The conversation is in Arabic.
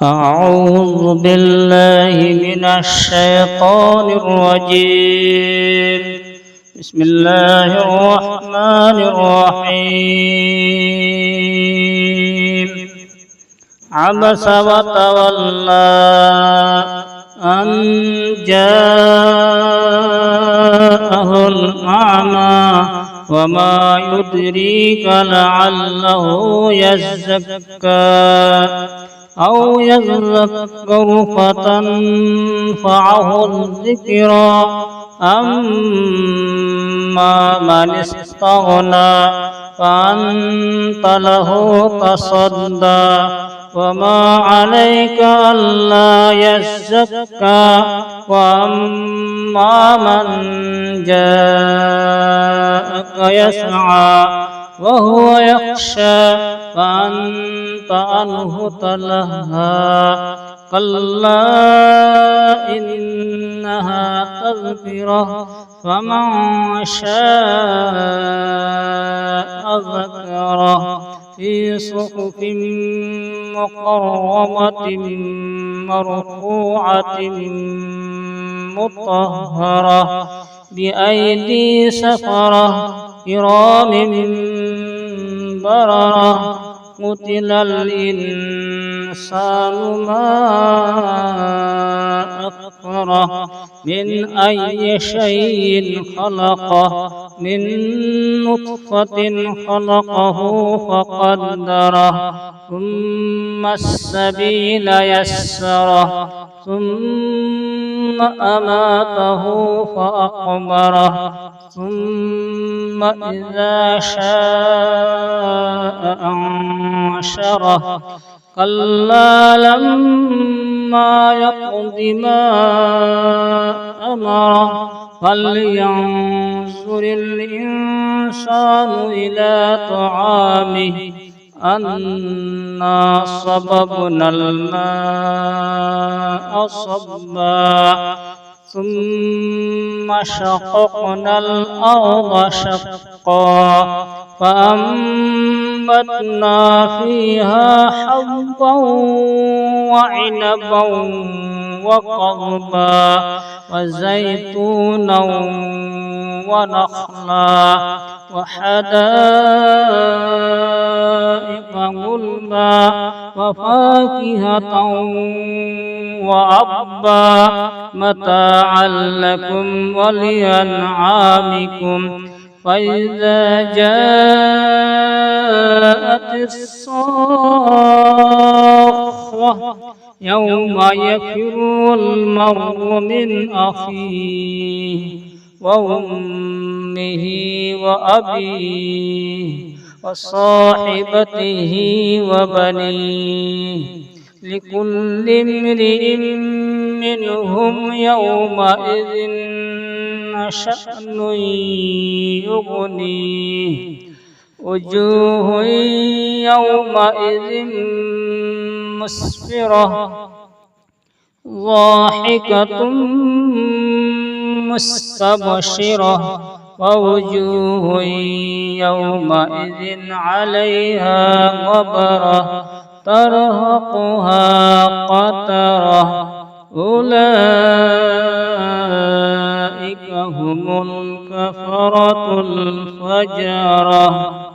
أعوذ بالله من الشيطان الرجيم. بسم الله الرحمن الرحيم. عبس وتولى أن جاءه الأعمى وما يدريك لعله يزكى أو يذكر فتنفعه الذكرى أما من استغنى فأنت له تصدى وما عليك ألا يزكى وأما من جاءك يسعى وهو يخشى فأنت عنه تلهى كلا إنها تذكرة فمن شاء ذكره في صحف مكرمة مرفوعة مطهرة بأيدي سفرة كرام بررة قتل الإنسان ما أكفره من أي شيء خلقه من نطفة خلقه فقدره ثم السبيل يسره ثم أماته فأقبره ثم إذا شاء أنشره كلا لما يقض ما أمره فلينظر الإنسان إلى طعامه أنا صببنا الماء صبا ثم شققنا الأرض شقا فأنبتنا فيها حبا وعنبا وقضبا وزيتونا ونخلا وحدائق غلبا وفاكهة وأبا متاعا لكم ولأنعامكم فإذا جاءت الصاخة يوم يفر المرء من أخيه وأمه وأبيه وصاحبته وبنيه لكل امرئ منهم يومئذ شأن يغنيه وجوه يومئذ مسفرة ضاحكة مستبشرة ووجوه يومئذ عليها غبرة ترهقها قترة أولئك هم الكفرة الفجرة.